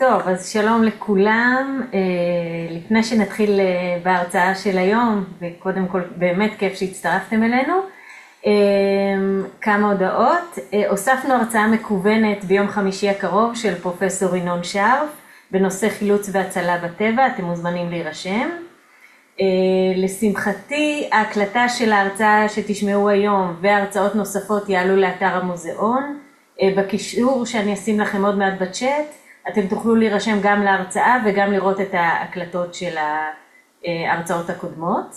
טוב, אז שלום לכולם. לפני שנתחיל בהרצאה של היום, וקודם כל באמת כיף שהצטרפתם אלינו, כמה הודעות. הוספנו הרצאה מקוונת ביום חמישי הקרוב של פרופסור ינון שרף, בנושא חילוץ והצלה בטבע, אתם מוזמנים להירשם. לשמחתי, ההקלטה של ההרצאה שתשמעו היום והרצאות נוספות יעלו לאתר המוזיאון. בקישור שאני אשים לכם עוד מעט בצ'אט, אתם תוכלו להירשם גם להרצאה וגם לראות את ההקלטות של ההרצאות הקודמות.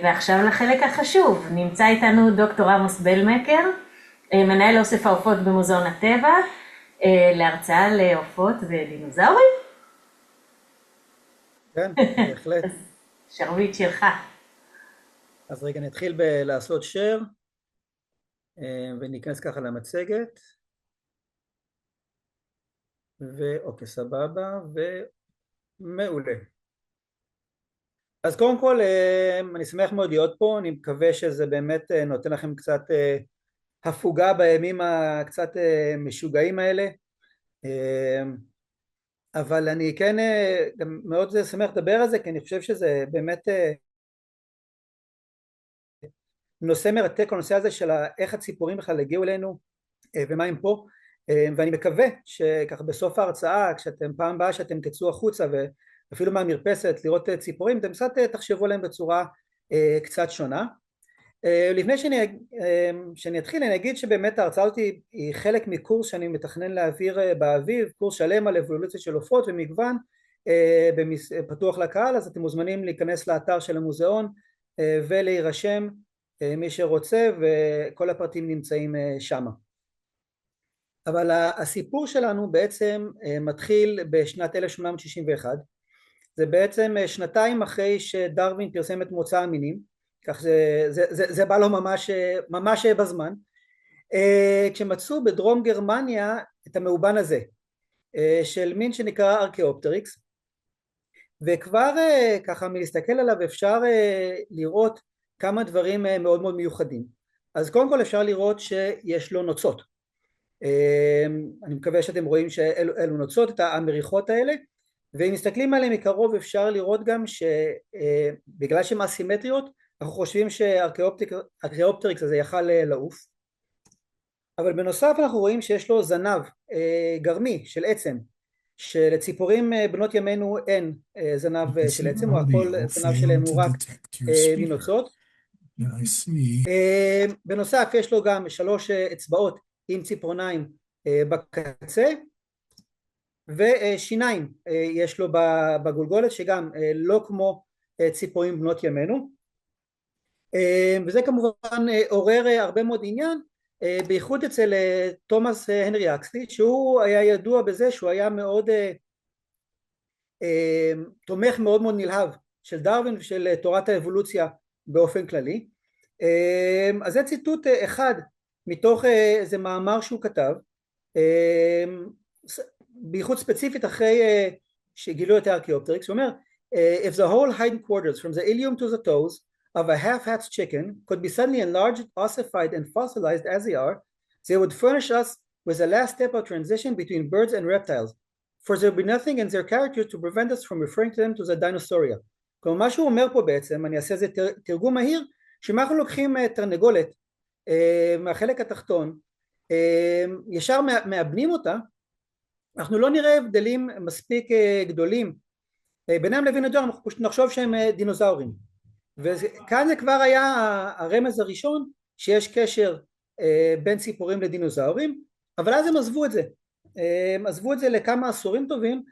ועכשיו לחלק החשוב, נמצא איתנו דוקטור עמוס בלמקר, מנהל אוסף העופות במוזיאון הטבע, להרצאה לעופות ודינוזאורים. כן, בהחלט. שרביט שלך. אז רגע נתחיל בלעשות share וניכנס ככה למצגת. ואוקיי, סבבה ומעולה. אז קודם כל אני שמח מאוד להיות פה, אני מקווה שזה באמת נותן לכם קצת הפוגה בימים הקצת משוגעים האלה. אבל אני כן גם מאוד שמח לדבר על זה, כי אני חושב שזה באמת נושא מרתק, הנושא הזה של איך הציפורים בכלל הגיעו אלינו ומה הם פה, ואני מקווה שככה בסוף ההרצאה, כשאתם פעם הבאה שאתם תצאו החוצה ואפילו מהמרפסת לראות ציפורים, אתם קצת תחשבו עליהם בצורה קצת שונה. לפני שאני אתחיל, אני אגיד שבאמת ההרצאה הזאת היא חלק מקורס שאני מתכנן להעביר באביב, קורס שלם על אבולוציה של עופות ומגוון, פתוח לקהל, אז אתם מוזמנים להיכנס לאתר של המוזיאון ולהירשם מי שרוצה, וכל הפרטים נמצאים שם. אבל הסיפור שלנו בעצם מתחיל בשנת 1861, זה בעצם שנתיים אחרי שדרווין פרסם את מוצא המינים, כך זה בא לו ממש בזמן, כשמצאו בדרום גרמניה את המאובן הזה של מין שנקרא ארקאופטריקס, וכבר ככה מלהסתכל עליו אפשר לראות כמה דברים מאוד מאוד מיוחדים. אז קודם כל אפשר לראות שיש לו נוצות, אני מקווה שאתם רואים שאלו נוצות, את המריחות האלה, ואם מסתכלים עליהם מקרוב אפשר לראות גם שבגלל שהן אסימטריות אנחנו חושבים שהארקאופטריקס הזה יכל לעוף, אבל בנוסף אנחנו רואים שיש לו זנב גרמי של עצם, שלציפורים בנות ימינו אין זנב של עצם, או הכל זנב שלהם הוא רק מנוצות. בנוסף יש לו גם 3 אצבעות עם ציפורניים בקצה, ושיניים יש לו בגולגולת שגם לא כמו ציפורים בנות ימינו, וזה כמובן עורר הרבה מאוד עניין, בייחוד אצל תומאס הנרי אקסלי, שהוא היה ידוע בזה שהוא היה מאוד תומך מאוד מאוד נלהב של דרווין ושל תורת האבולוציה באופן כללי. אז זה ציטוט אחד מתוך איזה מאמר שהוא כתב, בייחוד ספציפית אחרי שגילו את הארקאופטריקס, הוא אומר if the whole hindquarters from the ilium to the toes of a half-hatched chicken could be suddenly enlarged, ossified and fossilized as they are, they would furnish us with the last step of transition between birds and reptiles, for there would be nothing in their character to prevent us from referring to them to the dinosauria. כלומר מה שהוא אומר פה בעצם, אני אעשה איזה תרגום מהיר, שאם אנחנו לוקחים תרנגולת מהחלק התחתון, ישר מאבנים אותה, אנחנו לא נראה הבדלים מספיק גדולים ביניהם לבין הדור, אנחנו פשוט נחשוב שהם דינוזאורים, וכאן זה כבר היה הרמז הראשון שיש קשר בין ציפורים לדינוזאורים, אבל אז הם עזבו את זה לכמה עשורים טובים,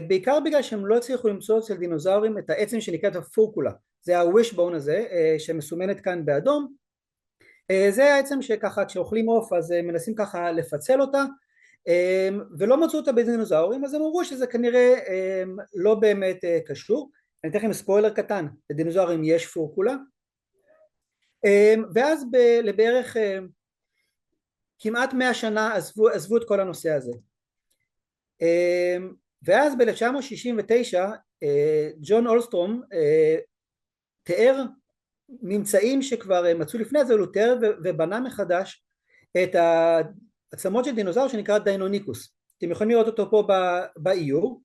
בעיקר בגלל שהם לא הצליחו למצוא אצל דינוזאורים את העצם שנקראת הפורקולה, זה הווישבון הזה שמסומנת כאן באדום, זה העצם שככה כשאוכלים עוף אז מנסים ככה לפצל אותה, ולא מצאו אותה בדינוזאורים, אז הם אמרו שזה כנראה לא באמת קשור. אני אתן לכם ספוילר קטן, לדינוזאורים יש פורקולה, ואז לבערך כמעט 100 שנה עזבו את כל הנושא הזה, ואז ב-1969 ג'ון אולסטרום תיאר ממצאים שכבר מצאו לפני זה, הוא תיאר ובנה מחדש את העצמות של דינוזאור שנקרא דיינוניקוס. אתם יכולים לראות אותו פה באיור,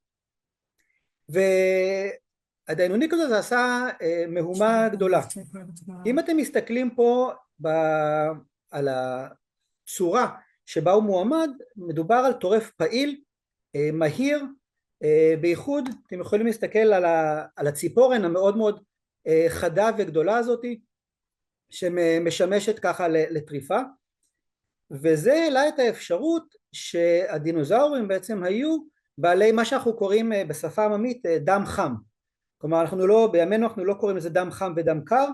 והדיינוניקוס הזה עשה מהומה גדולה. אם אתם מסתכלים פה על הצורה שבה הוא מועמד, מדובר על טורף פעיל, מהיר, בייחוד אתם יכולים להסתכל על הציפורן המאוד מאוד חדה וגדולה הזאת, שמשמשת ככה לטריפה, וזה העלה את האפשרות שהדינוזאורים בעצם היו בעלי מה שאנחנו קוראים בשפה עממית דם חם. כלומר בימינו אנחנו לא קוראים לזה דם חם ודם קר,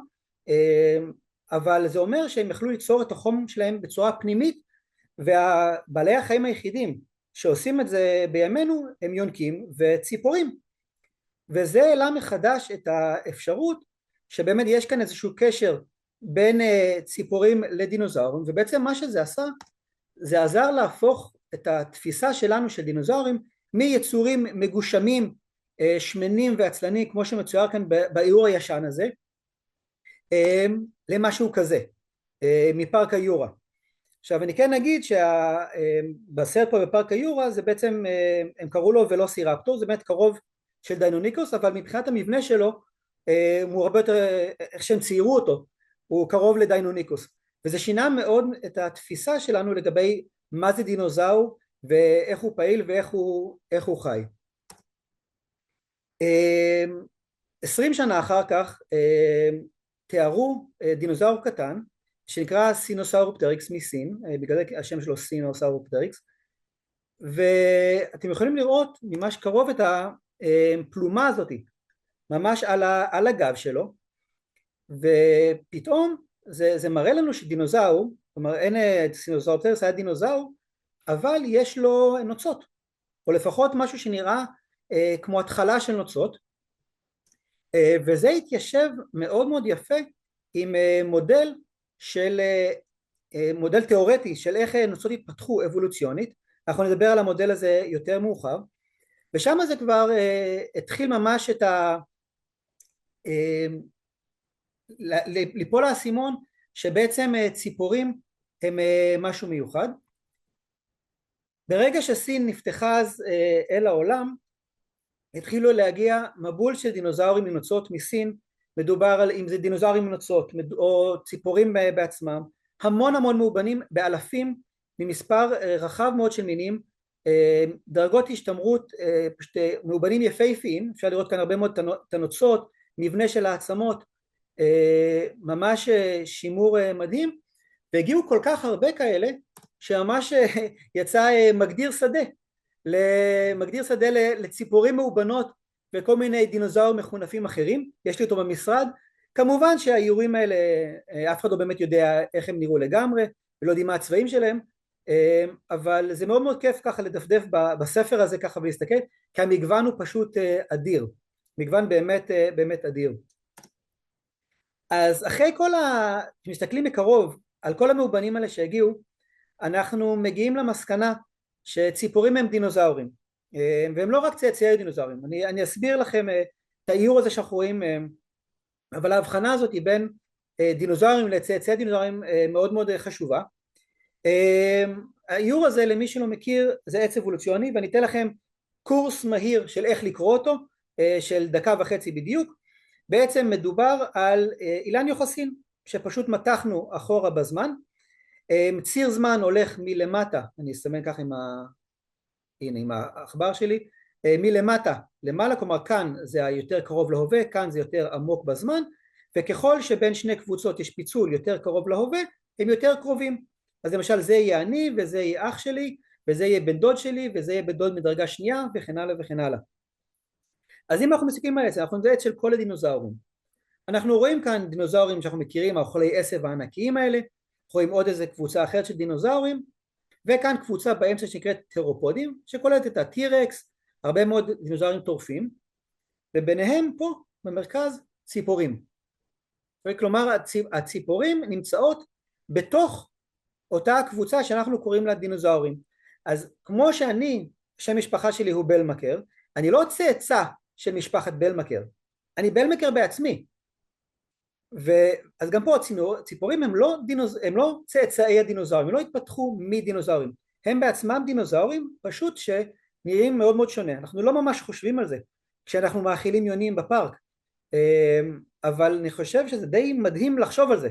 אבל זה אומר שהם יכלו ליצור את החום שלהם בצורה פנימית, ובעלי החיים היחידים שעושים את זה בימינו הם יונקים וציפורים, וזה העלה מחדש את האפשרות שבאמת יש כאן איזשהו קשר בין ציפורים לדינוזאורים, ובעצם מה שזה עשה זה עזר להפוך את התפיסה שלנו של דינוזאורים מיצורים מגושמים, שמנים ועצלנים כמו שמצויר כאן באיור הישן הזה, למשהו כזה, מפארק היורה. עכשיו אני כן אגיד שבסרט פה בפארק היורה זה בעצם, הם קראו לו ולוסירפטור, זה באמת קרוב של דיינוניקוס, אבל מבחינת המבנה שלו הוא הרבה יותר, איך שהם ציירו אותו, הוא קרוב לדיינוניקוס, וזה שינה מאוד את התפיסה שלנו לגבי מה זה דינוזאור ואיך הוא פעיל ואיך הוא חי. 20 שנה אחר כך תיארו דינוזאור קטן שנקרא סינוסאורופטריקס מסין, בגלל זה השם שלו סינוסאורופטריקס, ואתם יכולים לראות ממש קרוב את הפלומה הזאת ממש על הגב שלו, ופתאום זה מראה לנו שדינוזאור, כלומר אין סינוסאורופטריקס היה דינוזאור, אבל יש לו נוצות, או לפחות משהו שנראה כמו התחלה של נוצות, וזה התיישב מאוד מאוד יפה עם מודל תיאורטי של איך נוצות התפתחו אבולוציונית. אנחנו נדבר על המודל הזה יותר מאוחר, ושם זה כבר התחיל ממש ליפול האסימון שבעצם ציפורים הם משהו מיוחד. ברגע שסין נפתחה אז אל העולם, התחילו להגיע מבול של דינוזאורים עם נוצות מסין, מדובר על אם זה דינוזאורים עם נוצות או ציפורים בעצמם, המון מאובנים באלפים ממספר רחב מאוד של מינים, דרגות השתמרות, פשוט מאובנים יפהפיים, אפשר לראות כאן הרבה מאוד תנוצות, מבנה של העצמות, ממש שימור מדהים, והגיעו כל כך הרבה כאלה שממש יצא מגדיר שדה לציפורים מאובנות וכל מיני דינוזאור מכונפים אחרים. יש לי אותו במשרד. כמובן שהאיורים האלה אף אחד לא באמת יודע איך הם נראו לגמרי ולא יודעים מה הצבעים שלהם, אבל זה מאוד מאוד כיף ככה לדפדף בספר הזה ככה ולהסתכל, כי המגוון הוא פשוט אדיר, מגוון באמת אדיר. אז אחרי כשמסתכלים מקרוב על כל המאובנים האלה שהגיעו, אנחנו מגיעים למסקנה שציפורים הם דינוזאורים, והם לא רק צאצאי דינוזאורים. אני אסביר לכם את האיור הזה שאנחנו רואים, אבל ההבחנה הזאת היא בין דינוזאורים לצאצאי דינוזאורים מאוד מאוד חשובה. האיור הזה, למי שלא מכיר, זה עץ אבולוציוני, ואני אתן לכם קורס מהיר של איך לקרוא אותו, של 1.5 דקות בדיוק. בעצם מדובר על אילן יוחסין שפשוט מתחנו אחורה בזמן, ציר זמן הולך מלמטה, אני אסמן כך עם העכבר שלי, מלמטה למעלה, כלומר כאן זה היותר קרוב להווה, כאן זה יותר עמוק בזמן, וככל שבין שני קבוצות יש פיצול יותר קרוב להווה, הם יותר קרובים. אז למשל זה יהיה אני וזה יהיה אח שלי, וזה יהיה בן דוד שלי וזה יהיה בן דוד מדרגה שנייה, וכן הלאה וכן הלאה. אז אם אנחנו מסתכלים על זה, אנחנו נראה את של כל הדינוזאורים. אנחנו רואים כאן דינוזאורים שאנחנו מכירים, האוכלי עשב הענקיים האלה, רואים עוד איזה קבוצה אחרת של דינוזאורים, וכאן קבוצה באמצע שנקראת תירופודים, שכוללת את הטירקס, הרבה מאוד דינוזאורים טורפים, וביניהם פה במרכז ציפורים. כלומר הציפורים נמצאות בתוך אותה קבוצה שאנחנו קוראים לה דינוזאורים. אז כמו שאני, שם משפחה שלי הוא בלמקר, אני לא צאצא של משפחת בלמקר, אני בלמקר בעצמי. אז גם פה הציפורים הם לא צאצאי הדינוזאורים, הם לא התפתחו מדינוזאורים, הם בעצמם דינוזאורים, פשוט שנראים מאוד מאוד שונה. אנחנו לא ממש חושבים על זה כשאנחנו מאכילים יונים בפארק, אבל אני חושב שזה די מדהים לחשוב על זה.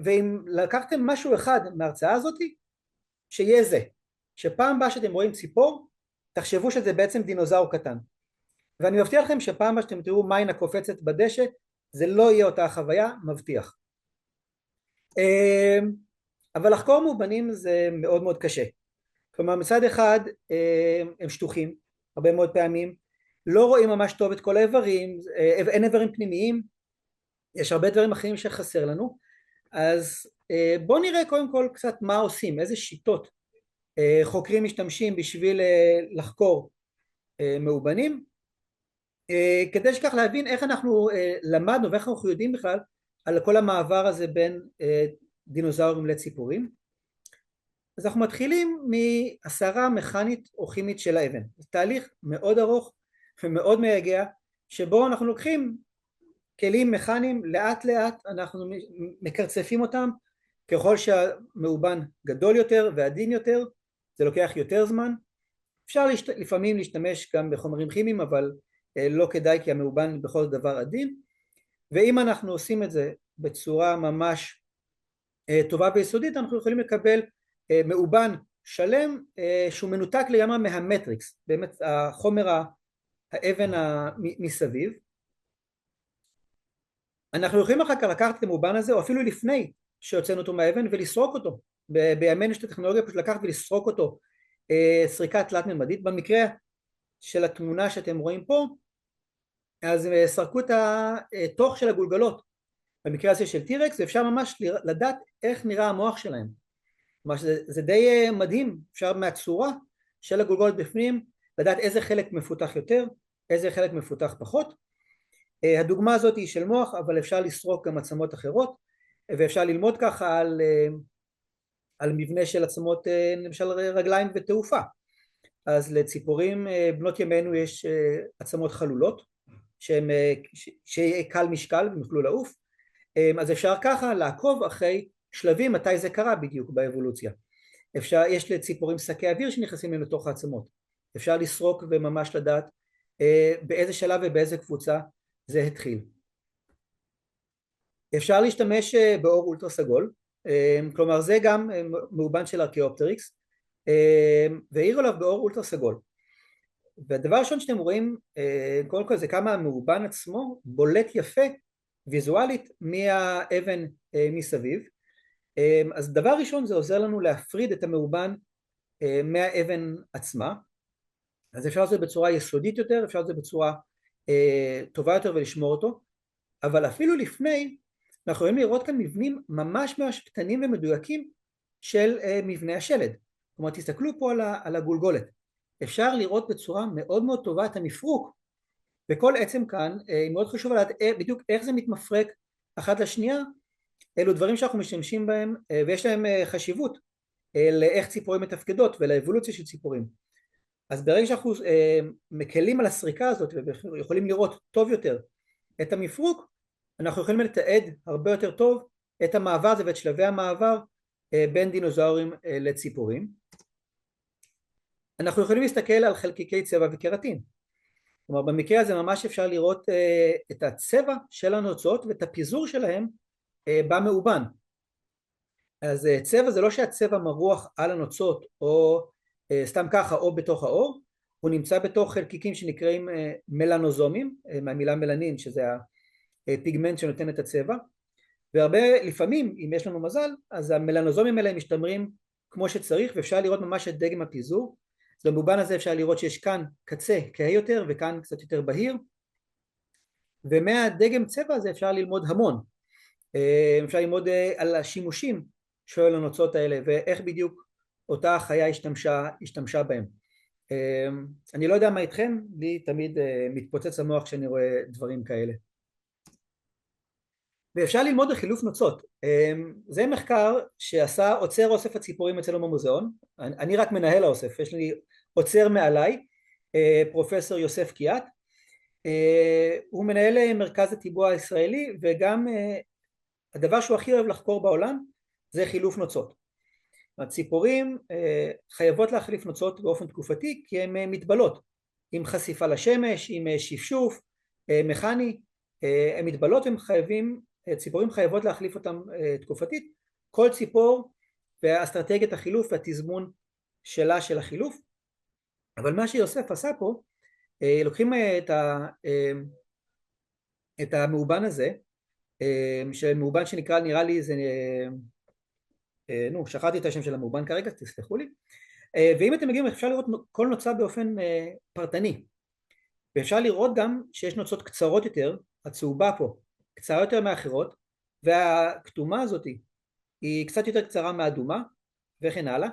ואם לקחתם משהו אחד מההרצאה הזאת, שיהיה זה, שפעם הבאה שאתם רואים ציפור, תחשבו שזה בעצם דינוזאור קטן. ואני מבטיח לכם שפעם הבאה שאתם תראו מיינה קופצת בדשא, זה לא יהיה אותה חוויה, מבטיח. אבל לחקור מאובנים זה מאוד מאוד קשה. כלומר, מצד אחד הם שטוחים, הרבה מאוד פעמים, לא רואים ממש טוב את כל האיברים, אין איברים פנימיים, יש הרבה דברים אחרים שחסר לנו, אז בואו נראה קודם כל קצת מה עושים, איזה שיטות חוקרים משתמשים בשביל לחקור מאובנים, כדי שכך להבין איך אנחנו למדנו ואיך אנחנו יודעים בכלל על כל המעבר הזה בין דינוזאורים לציפורים. אז אנחנו מתחילים מהסערה מכנית או כימית של האבן. זה תהליך מאוד ארוך ומאוד מייגע, שבו אנחנו לוקחים כלים מכניים, לאט לאט אנחנו מקרצפים אותם, ככל שהמאובן גדול יותר ועדין יותר, זה לוקח יותר זמן. אפשר לפעמים להשתמש גם בחומרים כימיים, אבל לא כדאי כי המאובן בכל דבר עדין, ואם אנחנו עושים את זה בצורה ממש טובה ויסודית, אנחנו יכולים לקבל מאובן שלם שהוא מנותק לגמרי מהמטריקס, באמת החומר האבן מסביב. אנחנו יכולים אחר כך לקחת את המאובן הזה, או אפילו לפני שהוצאנו אותו מהאבן, ולסרוק אותו. בימינו יש את הטכנולוגיה פשוט לקחת ולסרוק אותו סריקה תלת ממדית. במקרה של התמונה שאתם רואים פה, אז סרקו את התוך של הגולגלות, במקרה הזה של טירקס, ואפשר ממש לדעת איך נראה המוח שלהם. כלומר, זה די מדהים, אפשר מהצורה של הגולגלות בפנים לדעת איזה חלק מפותח יותר, איזה חלק מפותח פחות. הדוגמה הזאת היא של מוח, אבל אפשר לסרוק גם עצמות אחרות, ואפשר ללמוד ככה על מבנה של עצמות, למשל רגליים ותעופה. אז לציפורים בנות ימינו יש עצמות חלולות, שיהיה קל משקל והם יוכלו לעוף, אז אפשר ככה לעקוב אחרי שלבים מתי זה קרה בדיוק באבולוציה. יש לציפורים שקי אוויר שנכנסים להם לתוך העצמות, אפשר לסרוק וממש לדעת באיזה שלב ובאיזה קבוצה זה התחיל. אפשר להשתמש באור אולטרה סגול, כלומר זה גם מאובן של ארכאופטריקס, והעירו עליו באור אולטרה סגול. והדבר הראשון שאתם רואים, קודם כל זה כמה המאובן עצמו בולט יפה ויזואלית מהאבן מסביב. אז דבר ראשון זה עוזר לנו להפריד את המאובן מהאבן עצמה, אז אפשר לעשות בצורה יסודית יותר, אפשר לעשות בצורה טובה יותר ולשמור אותו, אבל אפילו לפני אנחנו יכולים לראות כאן מבנים ממש ממש קטנים ומדויקים של מבנה השלד. כלומר תסתכלו פה על הגולגולת, אפשר לראות בצורה מאוד מאוד טובה את המפרוק, וכל עצם כאן מאוד חשוב לדעת בדיוק איך זה מתמפרק אחת לשנייה. אלו דברים שאנחנו משתמשים בהם ויש להם חשיבות לאיך ציפורים מתפקדות ולאבולוציה של ציפורים. אז ברגע שאנחנו מקלים על הסריקה הזאת ויכולים לראות טוב יותר את המפרוק, אנחנו יכולים לתעד הרבה יותר טוב את המעבר הזה ואת שלבי המעבר בין דינוזאורים לציפורים. אנחנו יכולים להסתכל על חלקיקי צבע וקרטין, כלומר במקרה הזה ממש אפשר לראות את הצבע של הנוצות ואת הפיזור שלהם במאובן. אז צבע זה לא שהצבע מרוח על הנוצות או סתם ככה או בתוך האור, הוא נמצא בתוך חלקיקים שנקראים מלנוזומים, מהמילה מלנין שזה הפיגמנט שנותן את הצבע, והרבה לפעמים אם יש לנו מזל אז המלנוזומים האלה משתמרים כמו שצריך ואפשר לראות ממש את דגם הפיזור. אז במובן הזה אפשר לראות שיש כאן קצה כהה יותר וכאן קצת יותר בהיר, ומהדגם צבע הזה אפשר ללמוד המון, אפשר ללמוד על השימושים של הנוצות האלה ואיך בדיוק אותה החיה השתמשה בהם. אני לא יודע מה איתכם, לי תמיד מתפוצץ המוח כשאני רואה דברים כאלה. ואפשר ללמוד על חילוף נוצות, זה מחקר שעשה עוצר אוסף הציפורים אצלנו במוזיאון, אני רק מנהל האוסף, יש לי עוצר מעליי, פרופסור יוסף קיאט, הוא מנהל מרכז הטיבוע הישראלי, וגם הדבר שהוא הכי אוהב לחקור בעולם זה חילוף נוצות. הציפורים חייבות להחליף נוצות באופן תקופתי כי הן מתבלות עם חשיפה לשמש, עם שפשוף מכני, הן מתבלות ציפורים חייבות להחליף אותן תקופתית, כל ציפור ואסטרטגיית החילוף והתזמון שלה של החילוף. אבל מה שיוסף עשה פה, לוקחים את המאובן הזה, שמאובן שנקרא, נראה לי זה, שכחתי את השם של המאובן כרגע, תסלחו לי, ואם אתם מגיעים אפשר לראות כל נוצה באופן פרטני, ואפשר לראות גם שיש נוצות קצרות יותר, הצהובה פה קצרה יותר מאחרות, והכתומה הזאת היא קצת יותר קצרה מהאדומה וכן הלאה,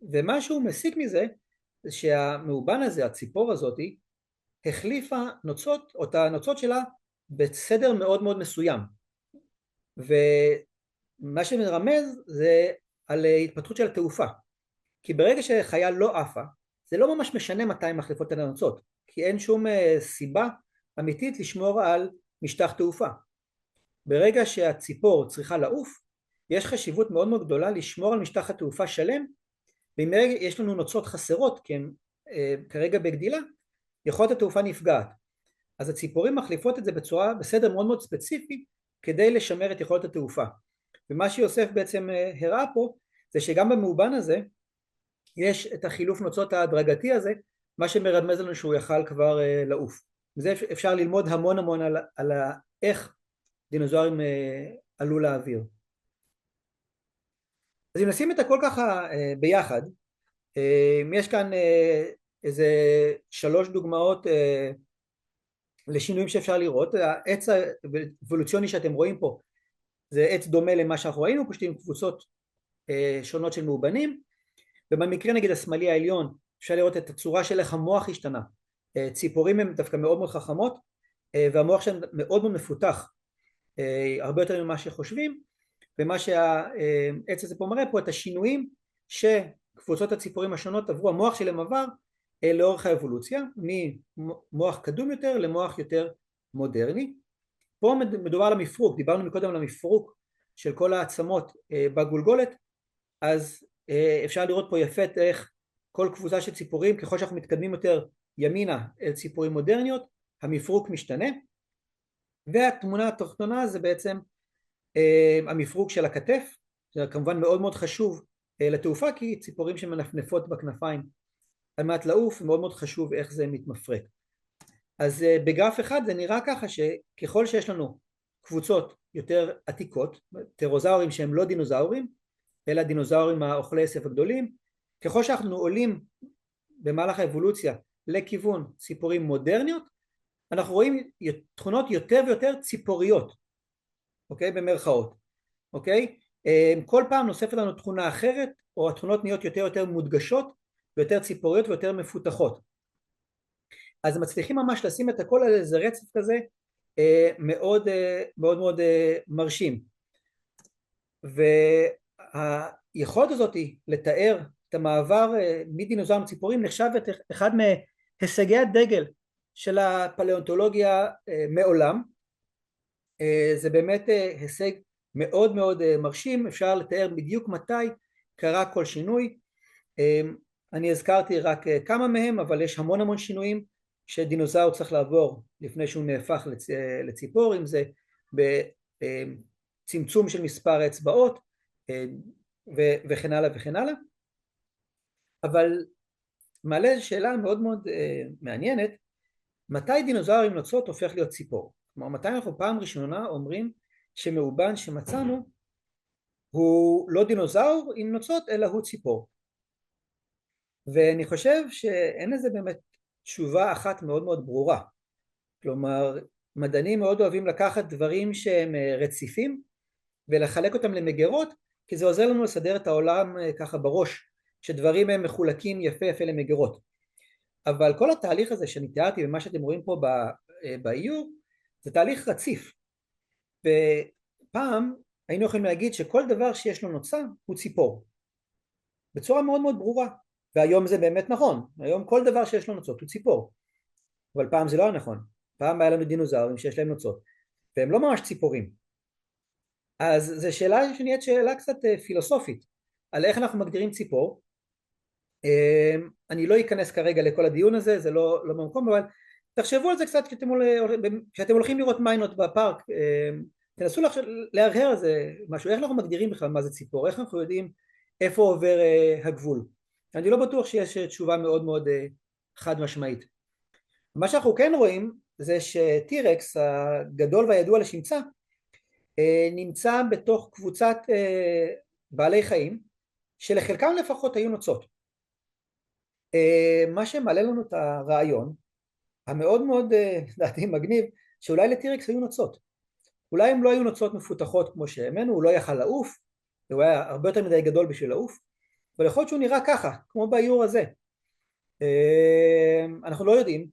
ומה שהוא מסיק מזה זה שהמאובן הזה, הציפור הזאת, החליפה נוצות, או את הנוצות שלה בסדר מאוד מאוד מסוים, ומה שמרמז זה על התפתחות של התעופה, כי ברגע שחיה לא עפה זה לא ממש משנה מתי הן מחליפות את הנוצות, כי אין שום סיבה אמיתית לשמור על משטח תעופה. ברגע שהציפור צריכה לעוף יש חשיבות מאוד מאוד גדולה לשמור על משטח התעופה שלם, ואם יש לנו נוצות חסרות כי הן כרגע בגדילה, יכולת התעופה נפגעת, אז הציפורים מחליפות את זה בסדר מאוד מאוד ספציפי כדי לשמר את יכולת התעופה. ומה שיוסף בעצם הראה פה זה שגם במאובן הזה יש את החילוף נוצות ההדרגתי הזה, מה שמרמז לנו שהוא יכל כבר לעוף. וזה אפשר ללמוד המון המון על איך דינוזאורים עלו לאוויר. אז אם נשים את הכל ככה ביחד, יש כאן איזה 3 דוגמאות לשינויים שאפשר לראות. העץ האבולוציוני שאתם רואים פה זה עץ דומה למה שאנחנו ראינו, פשוט עם קבוצות שונות של מאובנים, ובמקרה נגיד השמאלי העליון אפשר לראות את הצורה של איך המוח השתנה. ציפורים הן דווקא מאוד מאוד חכמות, והמוח שלהן מאוד מאוד מפותח, הרבה יותר ממה שחושבים, ומה שהעץ הזה פה מראה פה את השינויים שקבוצות הציפורים השונות עברו, המוח שלהם עבר לאורך האבולוציה, ממוח קדום יותר למוח יותר מודרני. פה מדובר על המפרוק, דיברנו מקודם על המפרוק של כל העצמות בגולגולת, אז אפשר לראות פה יפה איך כל קבוצה של ציפורים, ככל שאנחנו מתקדמים יותר ימינה אל ציפורים מודרניות, המפרוק משתנה, והתמונה התחתונה זה בעצם המפרוק של הכתף, זה כמובן מאוד מאוד חשוב לתעופה, כי ציפורים שמנפנפות בכנפיים על מנת לעוף, מאוד מאוד חשוב איך זה מתמפרק. אז בגרף אחד זה נראה ככה שככל שיש לנו קבוצות יותר עתיקות, פטרוזאורים שהם לא דינוזאורים, אלא דינוזאורים האוכלי עשב הגדולים, ככל שאנחנו עולים במהלך האבולוציה לכיוון ציפורים מודרניות, אנחנו רואים תכונות יותר ויותר ציפוריות, אוקיי? במרכאות, אוקיי? כל פעם נוספת לנו תכונה אחרת, או התכונות נהיות יותר ויותר מודגשות, ויותר ציפוריות ויותר מפותחות. אז מצליחים ממש לשים את הכל על איזה רצף כזה, מאוד מאוד מאוד מרשים. והיכולת הזאת לתאר את המעבר מדינוזאורים לציפורים נחשב את אחד מהישגי הדגל של הפלאונטולוגיה מעולם. זה באמת הישג מאוד מאוד מרשים, אפשר לתאר בדיוק מתי קרה כל שינוי. אני הזכרתי רק כמה מהם, אבל יש המון המון שינויים שדינוזאור צריך לעבור לפני שהוא נהפך לציפור, אם זה בצמצום של מספר האצבעות וכן הלאה וכן הלאה. אבל מעלה שאלה מאוד מאוד מעניינת, מתי דינוזאור עם נוצות הופך להיות ציפור? כלומר, מתי אנחנו פעם ראשונה אומרים שמאובן שמצאנו הוא לא דינוזאור עם נוצות אלא הוא ציפור? ואני חושב שאין לזה באמת תשובה אחת מאוד מאוד ברורה. כלומר, מדענים מאוד אוהבים לקחת דברים שהם רציפים ולחלק אותם למגירות, כי זה עוזר לנו לסדר את העולם ככה בראש, שדברים הם מחולקים יפה יפה למגירות. אבל כל התהליך הזה שאני תיארתי ומה שאתם רואים פה באיור, זה תהליך רציף. ופעם היינו יכולים להגיד שכל דבר שיש לו נוצה הוא ציפור, בצורה מאוד מאוד ברורה. והיום זה באמת נכון, היום כל דבר שיש לו נוצות הוא ציפור, אבל פעם זה לא נכון. פעם היה לנו דינוזאורים שיש להם נוצות והם לא ממש ציפורים. אז זו שאלה שנהיית שאלה קצת פילוסופית, על איך אנחנו מגדירים ציפור. אני לא אכנס כרגע לכל הדיון הזה, זה לא במקום, אבל תחשבו על זה קצת כשאתם הולכים לראות מיינות בפארק, תנסו להרהר על זה משהו, איך אנחנו מגדירים בכלל מה זה ציפור, איך אנחנו יודעים איפה עובר הגבול. אני לא בטוח שיש תשובה מאוד מאוד חד משמעית. מה שאנחנו כן רואים זה שטירקס הגדול והידוע לשמצה נמצא בתוך קבוצת בעלי חיים שלחלקם לפחות היו נוצות. מה שמעלה לנו את הרעיון המאוד מאוד לדעתי מגניב, שאולי לטירקס היו נוצות, אולי הם לא היו נוצות מפותחות כמו שהאמנו, הוא לא יכל לעוף, הוא היה הרבה יותר מדי גדול בשביל לעוף, אבל יכול להיות שהוא נראה ככה כמו באיור הזה. אנחנו לא יודעים,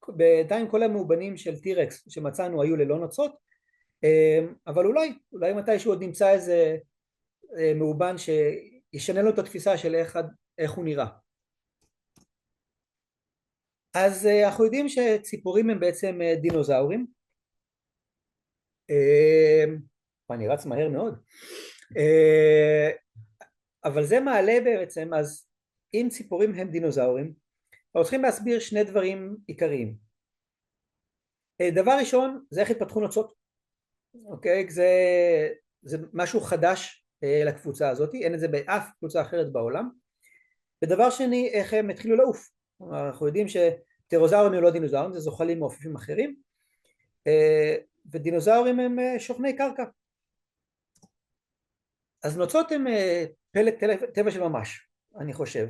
בינתיים כל המאובנים של טירקס שמצאנו היו ללא נוצות, אבל אולי מתישהו עוד נמצא איזה מאובן שישנה לו את התפיסה של איך הוא נראה. אז אנחנו יודעים שציפורים הם בעצם דינוזאורים. אני רץ מהר מאוד. אבל זה מעלה בעצם, אז אם ציפורים הם דינוזאורים, אנחנו צריכים להסביר שני דברים עיקריים. דבר ראשון זה איך התפתחו נוצות. אוקיי? זה משהו חדש לקבוצה הזאת, אין את זה באף קבוצה אחרת בעולם. ודבר שני, איך הם התחילו לעוף. אנחנו יודעים שפטרוזאורים הם לא דינוזאורים, זה זוחלים מעופפים אחרים, ודינוזאורים הם שוכני קרקע. אז נוצות הם פלט טבע של ממש, אני חושב.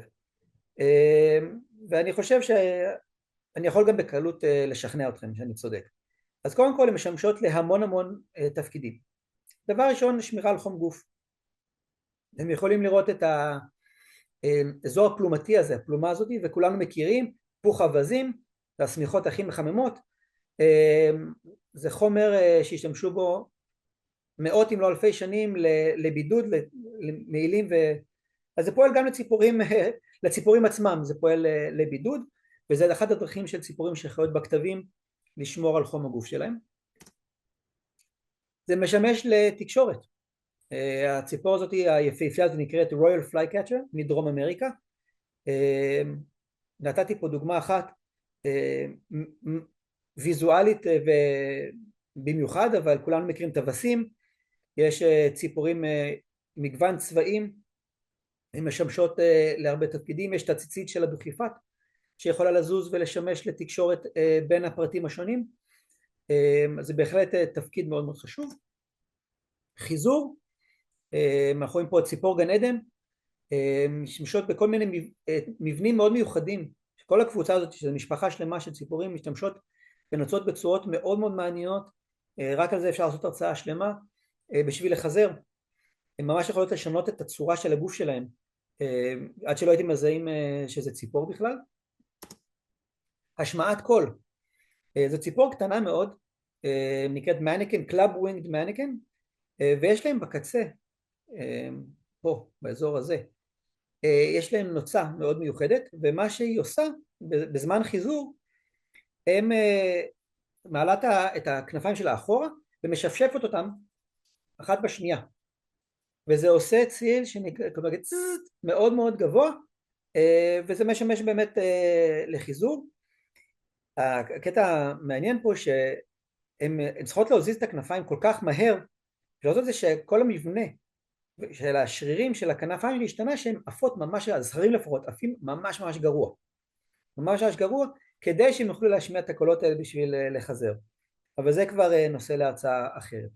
ואני חושב שאני יכול גם בקלות לשכנע אתכם שאני צודק. אז קודם כל הן משמשות להמון המון תפקידים. דבר ראשון, שמירה על חום גוף. אתם יכולים לראות את האזור הפלומתי הזה, הפלומה הזאת, וכולנו מכירים, פוך אווזים, והשמיכות הכי מחממות. זה חומר שהשתמשו בו מאות אם לא אלפי שנים לבידוד, למעילים, אז זה פועל גם לציפורים עצמם, זה פועל לבידוד, וזה אחת הדרכים של ציפורים שחיות בכתבים לשמור על חום הגוף שלהם. זה משמש לתקשורת. הציפור הזאת היפהפייה הזאת נקראת Royal Flycatcher מדרום אמריקה. נתתי פה דוגמה אחת ויזואלית ובמיוחד, אבל כולנו מכירים את טווסים. יש ציפורים מגוון צבעים, הן משמשות להרבה תפקידים. יש את הציצית של הדוכיפת שיכולה לזוז ולשמש לתקשורת בין הפרטים השונים, זה בהחלט תפקיד מאוד מאוד חשוב. חיזור, אנחנו רואים פה את ציפור גן עדן, משתמשות בכל מיני מבנים מאוד מיוחדים. כל הקבוצה הזאת שזו משפחה שלמה של ציפורים משתמשות ונוצרות בצורות מאוד מאוד מעניינות, רק על זה אפשר לעשות הרצאה שלמה. בשביל לחזר הן ממש יכולות לשנות את הצורה של הגוף שלהם עד שלא הייתם מזהים שזה ציפור בכלל. השמעת קול, זו ציפור קטנה מאוד, נקראת מניקן, קלאב ווינגד מניקן, ויש להם בקצה, פה באזור הזה, יש להם נוצה מאוד מיוחדת, ומה שהיא עושה בזמן חיזור, הם מעלה את הכנפיים שלה אחורה ומשפשפת אותם אחת בשנייה, וזה עושה ציל שנקרא מאוד מאוד גבוה, וזה משמש באמת לחיזור. הקטע המעניין פה שהן צריכות להזיז את הכנפיים כל כך מהר, ולעשות זה שכל המבנה של השרירים של הכנפיים להשתנה, שהן עפות ממש, הזכרים לפחות עפים ממש ממש גרוע, ממש ממש גרוע, כדי שהם יוכלו להשמיע את הקולות האלה בשביל לחזר. אבל זה כבר נושא להרצאה אחרת.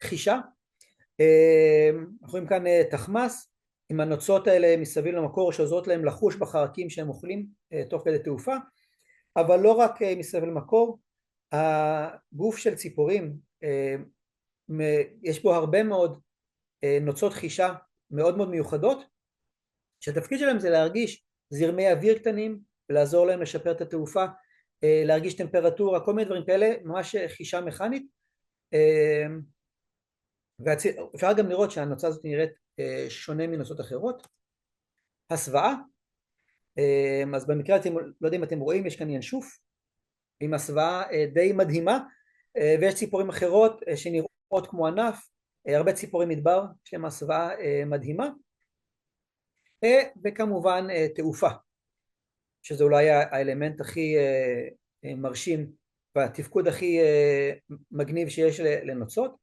חישה, אנחנו רואים כאן תחמס עם הנוצות האלה מסביב למקור שעוזרות להם לחוש בחרקים שהם אוכלים תוך כדי תעופה, אבל לא רק מסביב למקור. הגוף של ציפורים יש בו הרבה מאוד נוצות חישה מאוד מאוד מיוחדות, שהתפקיד שלהם זה להרגיש זרמי אוויר קטנים ולעזור להם לשפר את התעופה, להרגיש טמפרטורה, כל מיני דברים כאלה, ממש חישה מכנית. ואפשר גם לראות שהנוצה הזאת נראית שונה מנוצות אחרות. הסוואה, אז במקרה אתם לא יודעים אם אתם רואים, יש כאן ינשוף עם הסוואה די מדהימה, ויש ציפורים אחרות שנראות כמו ענף, הרבה ציפורי מדבר, יש להם הסוואה מדהימה, וכמובן תעופה, שזה אולי האלמנט הכי מרשים והתפקוד הכי מגניב שיש לנוצות.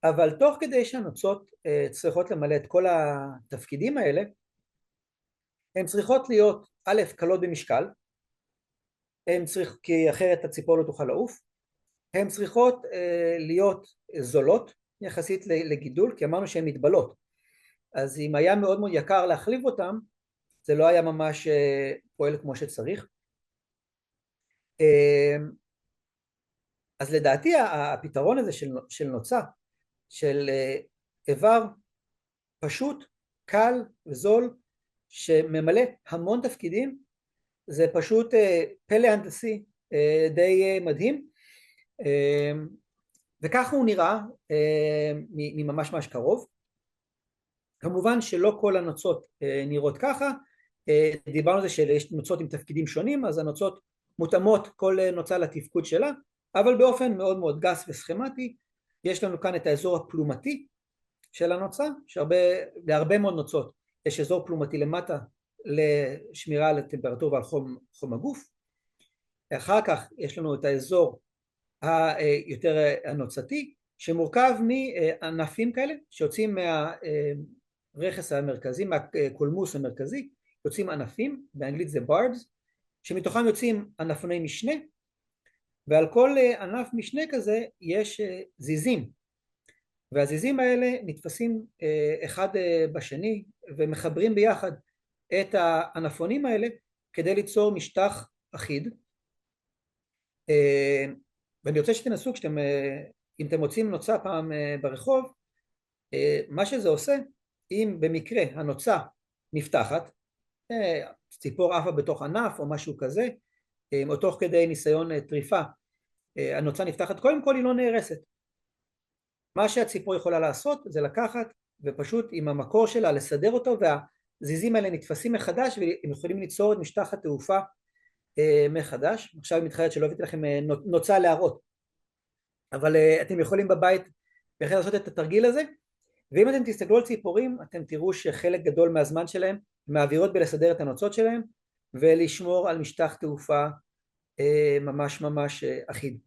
אבל תוך כדי שהנוצות צריכות למלא את כל התפקידים האלה, הן צריכות להיות א', קלות במשקל, כי אחרת הציפור לא תוכל לעוף, הן צריכות להיות זולות יחסית לגידול, כי אמרנו שהן מתבלות, אז אם היה מאוד מאוד יקר להחליב אותם, זה לא היה ממש פועל כמו שצריך. אז לדעתי הפתרון הזה של נוצה, של איבר פשוט, קל וזול, שממלא המון תפקידים, זה פשוט פלא הנדסי די מדהים, וככה הוא נראה ממש ממש קרוב. כמובן שלא כל הנוצות נראות ככה, דיברנו על זה שיש נוצות עם תפקידים שונים, אז הנוצות מותאמות כל נוצה לתפקוד שלה, אבל באופן מאוד מאוד גס וסכמטי. יש לנו כאן את האזור הפלומתי של הנוצה, להרבה מאוד נוצות יש אזור פלומתי למטה לשמירה על הטמפרטורה ועל חום הגוף. אחר כך יש לנו את האזור היותר הנוצתי, שמורכב מענפים כאלה שיוצאים מהרכס המרכזי, מהקולמוס המרכזי, יוצאים ענפים, באנגלית זה barbs, שמתוכם יוצאים ענפוני משנה, ועל כל ענף משנה כזה יש זיזים, והזיזים האלה נתפסים אחד בשני ומחברים ביחד את הענפונים האלה כדי ליצור משטח אחיד. ואני רוצה שתנסו, אם אתם מוצאים נוצה פעם ברחוב, מה שזה עושה, אם במקרה הנוצה נפתחת, ציפור עפה בתוך ענף או משהו כזה, או תוך כדי ניסיון טריפה, הנוצה נפתחת, קודם כל היא לא נהרסת. מה שהציפור יכולה לעשות זה לקחת ופשוט עם המקור שלה לסדר אותו, והזיזים האלה נתפסים מחדש והם יכולים ליצור את משטח התעופה מחדש. עכשיו אני מתחילת שלא הבאתי לכם נוצה להראות, אבל אתם יכולים בבית בהחלט לעשות את התרגיל הזה, ואם אתם תסתכלו על ציפורים אתם תראו שחלק גדול מהזמן שלהם מעבירות בלסדר את הנוצות שלהם ולשמור על משטח תעופה ממש ממש אחיד.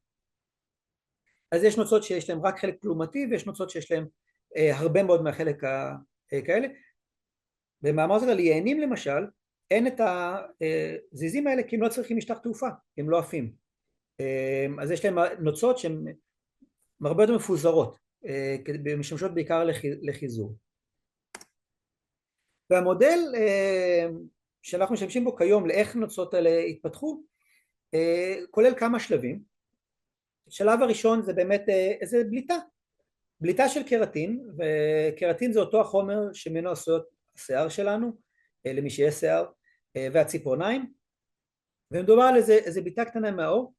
אז יש נוצות שיש להם רק חלק פלומתי, ויש נוצות שיש להם הרבה מאוד מהחלק כאלה. במאמר זה ליענים למשל, אין את הזיזים האלה כי הם לא צריכים משטח תעופה, הם לא עפים. אז יש להם נוצות שהן הרבה יותר מפוזרות, משמשות בעיקר לחיזור. והמודל שאנחנו משתמשים בו כיום לאיך נוצות האלה התפתחו, כולל כמה שלבים. השלב הראשון זה באמת איזה בליטה של קרטין, וקרטין זה אותו החומר שממנו עשויות השיער שלנו, למי שיש שיער, והציפורניים, ומדובר על איזה בליטה קטנה מהאור,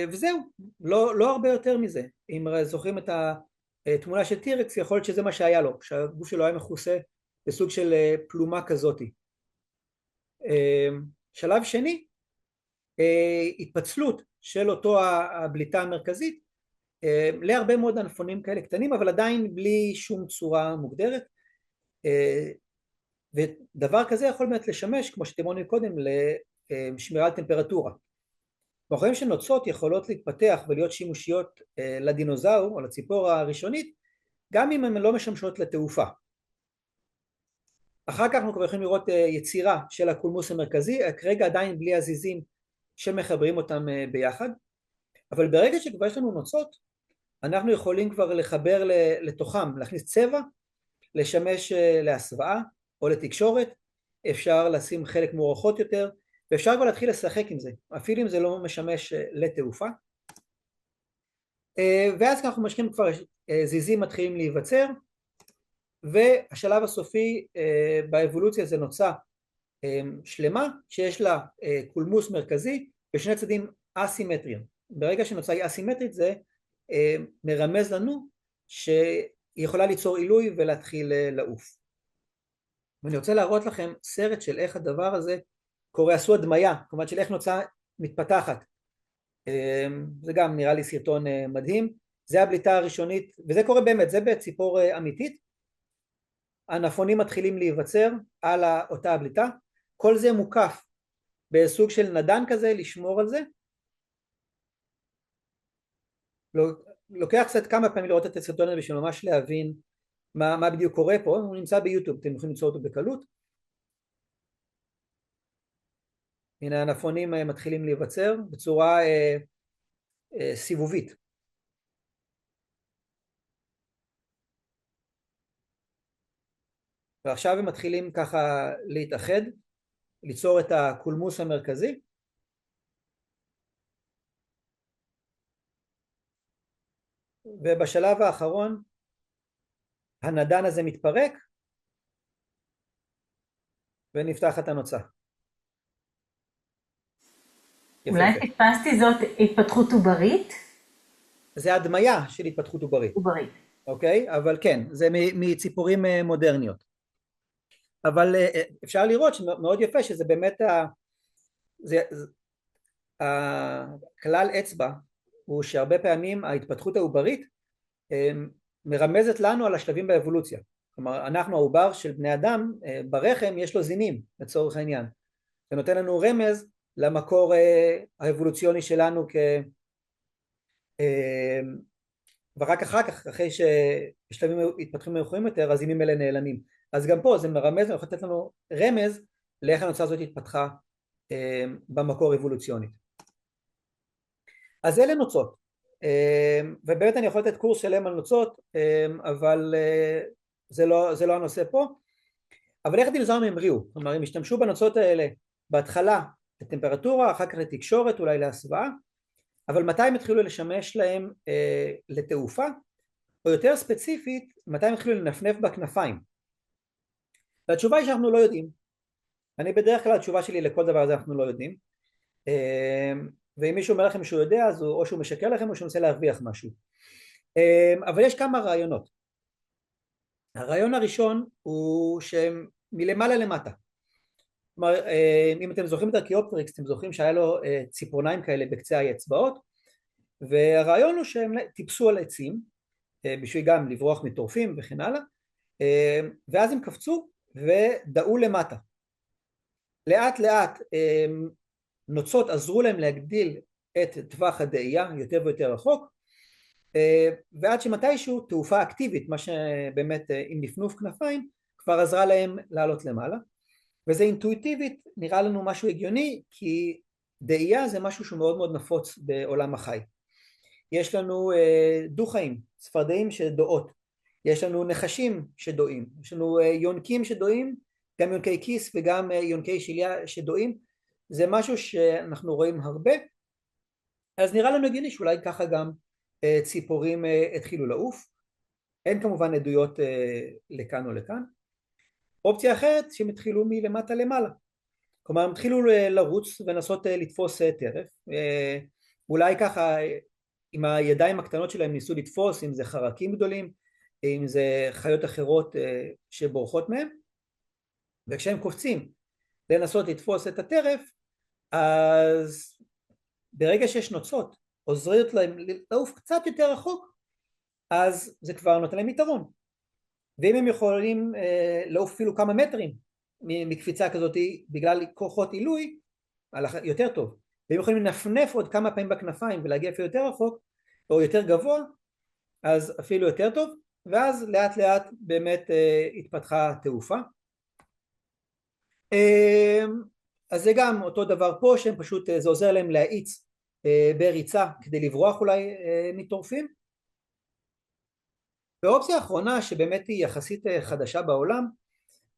וזהו, לא הרבה יותר מזה. אם זוכרים את התמונה של טירקס, יכול להיות שזה מה שהיה לו, שהגוף שלו היה מכוסה בסוג של פלומה כזאתי. שלב שני, התפצלות של אותו הבליטה המרכזית להרבה מאוד ענפונים כאלה קטנים, אבל עדיין בלי שום צורה מוגדרת, ודבר כזה יכול באמת לשמש, כמו שתימונו קודם, לשמירה על טמפרטורה. אנחנו רואים שנוצות יכולות להתפתח ולהיות שימושיות לדינוזאור או לציפור הראשונית, גם אם הן לא משמשות לתעופה. אחר כך אנחנו יכולים לראות יצירה של הקולמוס המרכזי, כרגע עדיין בלי הזיזים שמחברים אותם ביחד, אבל ברגע שכבר יש לנו נוצות, אנחנו יכולים כבר לחבר לתוכם, להכניס צבע, לשמש להסוואה או לתקשורת, אפשר לשים חלק מוערכות יותר, ואפשר כבר להתחיל לשחק עם זה, אפילו אם זה לא משמש לתעופה. ואז אנחנו משכים כבר זיזים מתחילים להיווצר, והשלב הסופי באבולוציה זה נוצה שלמה שיש לה קולמוס מרכזי ושני צדדים אסימטריים. ברגע שנוצה היא אסימטרית זה מרמז לנו שהיא יכולה ליצור עילוי ולהתחיל לעוף. ואני רוצה להראות לכם סרט של איך הדבר הזה קורה, עשו הדמיה, כלומר של איך נוצה מתפתחת. זה גם נראה לי סרטון מדהים, זה הבליטה הראשונית, וזה קורה באמת, זה בציפור אמיתית, הענפונים מתחילים להיווצר על אותה הבליטה, כל זה מוקף בסוג של נדן כזה לשמור על זה, לוקח קצת כמה פעמים לראות את הסרטון הזה בשביל ממש להבין מה בדיוק קורה פה, הוא נמצא ביוטיוב, אתם יכולים למצוא אותו בקלות. הנה הענפונים מתחילים להיווצר בצורה סיבובית. ועכשיו הם מתחילים ככה להתאחד, ליצור את הקולמוס המרכזי, ובשלב האחרון הנדן הזה מתפרק ונפתחת הנוצה. אולי חיפשתי זאת התפתחות עוברית? זה הדמיה של התפתחות עוברית. עוברית. אוקיי? אבל כן, זה מציפורים מודרניות. אבל אפשר לראות שמאוד יפה שזה באמת הכלל אצבע הוא שהרבה פעמים ההתפתחות העוברית מרמזת לנו על השלבים באבולוציה. כלומר אנחנו העובר של בני אדם ברחם יש לו זינים לצורך העניין. זה נותן לנו רמז למקור האבולוציוני שלנו ורק אחר כך אחרי ששלבים התפתחים מאוחרים יותר הזינים האלה נעלמים. אז גם פה זה מרמז ויכול לתת לנו רמז לאיך הנוצה הזאת התפתחה במקור אבולוציונית. אז אלה נוצות, ובאמת אני יכול לתת קורס שלם על נוצות, אבל זה לא הנושא פה. אבל יחד עם זאת הם המריאו, כלומר הם השתמשו בנוצות האלה בהתחלה לטמפרטורה, אחר כך לתקשורת, אולי להסוואה, אבל מתי הם התחילו לשמש להם לתעופה, או יותר ספציפית מתי הם התחילו לנפנף בכנפיים. והתשובה היא שאנחנו לא יודעים. אני בדרך כלל התשובה שלי לכל דבר הזה אנחנו לא יודעים, ואם מישהו אומר לכם שהוא יודע אז או שהוא משקר לכם או שהוא מנסה להרוויח משהו. אבל יש כמה רעיונות. הרעיון הראשון הוא שהם מלמעלה למטה. כלומר אם אתם זוכרים את ארכיאופטריקס אתם זוכרים שהיה לו ציפורניים כאלה בקצה האצבעות, והרעיון הוא שהם טיפסו על עצים בשביל גם לברוח מטורפים וכן הלאה, ואז הם קפצו ודאו למטה. לאט לאט נוצות עזרו להם להגדיל את טווח הדאייה יותר ויותר רחוק, ועד שמתישהו תעופה אקטיבית, מה שבאמת עם נפנוף כנפיים, כבר עזרה להם לעלות למעלה, וזה אינטואיטיבית נראה לנו משהו הגיוני, כי דאייה זה משהו שהוא מאוד מאוד נפוץ בעולם החי. יש לנו דו-חיים, צפרדעים שדואות, יש לנו נחשים שדואים, יש לנו יונקים שדואים, גם יונקי כיס וגם יונקי שליה שדואים, זה משהו שאנחנו רואים הרבה, אז נראה לנו הגיוני שאולי ככה גם ציפורים התחילו לעוף. אין כמובן עדויות לכאן או לכאן. אופציה אחרת שהם התחילו מלמטה למעלה, כלומר הם התחילו לרוץ ולנסות לתפוס טרף, אולי ככה עם הידיים הקטנות שלהם ניסו לתפוס, אם זה חרקים גדולים, אם זה חיות אחרות שבורחות מהם, וכשהם קופצים לנסות לתפוס את הטרף, אז ברגע שיש נוצות עוזרות להם לעוף קצת יותר רחוק, אז זה כבר נותן להם יתרון. ואם הם יכולים לעוף אפילו כמה מטרים מקפיצה כזאת בגלל כוחות עילוי, יותר טוב. ואם יכולים לנפנף עוד כמה פעמים בכנפיים ולהגיע אפילו יותר רחוק או יותר גבוה, אז אפילו יותר טוב, ואז לאט לאט באמת התפתחה תעופה. אז זה גם אותו דבר פה, שהם פשוט, זה עוזר להם להאיץ בריצה כדי לברוח אולי מטורפים. ואופציה האחרונה שבאמת היא יחסית חדשה בעולם,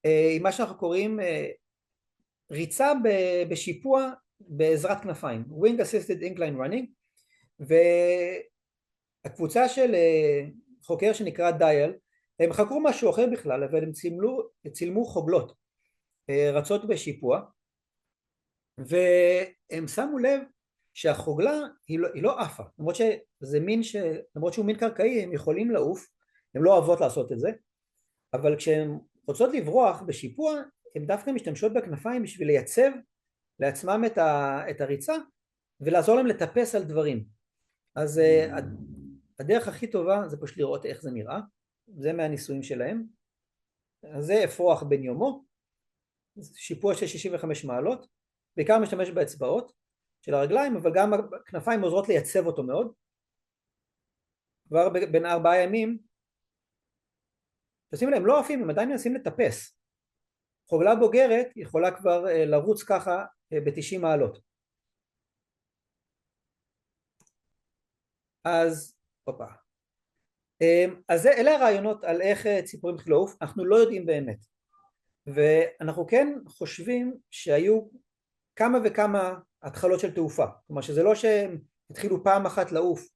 היא מה שאנחנו קוראים ריצה בשיפוע בעזרת כנפיים, Wing Assisted Incline Running, והקבוצה של חוקר שנקרא דייל, הם חקרו משהו אחר בכלל, אבל הם צילמו חוגלות רצות בשיפוע, והם שמו לב שהחוגלה היא לא עפה, למרות שהוא מין קרקעי הם יכולים לעוף, הם לא אוהבות לעשות את זה, אבל כשהן רוצות לברוח בשיפוע הן דווקא משתמשות בכנפיים בשביל לייצב לעצמם את הריצה ולעזור להם לטפס על דברים. אז הדרך הכי טובה זה פשוט לראות איך זה נראה, זה מהניסויים שלהם. אז זה אפרוח בן יומו, שיפוע של 65 מעלות, בעיקר משתמש באצבעות של הרגליים, אבל גם הכנפיים עוזרות לייצב אותו מאוד. כבר בין 4 ימים, תשימו להם, לא עפים, הם עדיין מנסים לטפס. חוגלה בוגרת יכולה כבר לרוץ ככה ב-90 מעלות. אז, הופה. אז אלה הרעיונות על איך ציפורים התחילו לעוף, אנחנו לא יודעים באמת. ואנחנו כן חושבים שהיו כמה וכמה התחלות של תעופה, כלומר שזה לא שהם התחילו פעם אחת לעוף,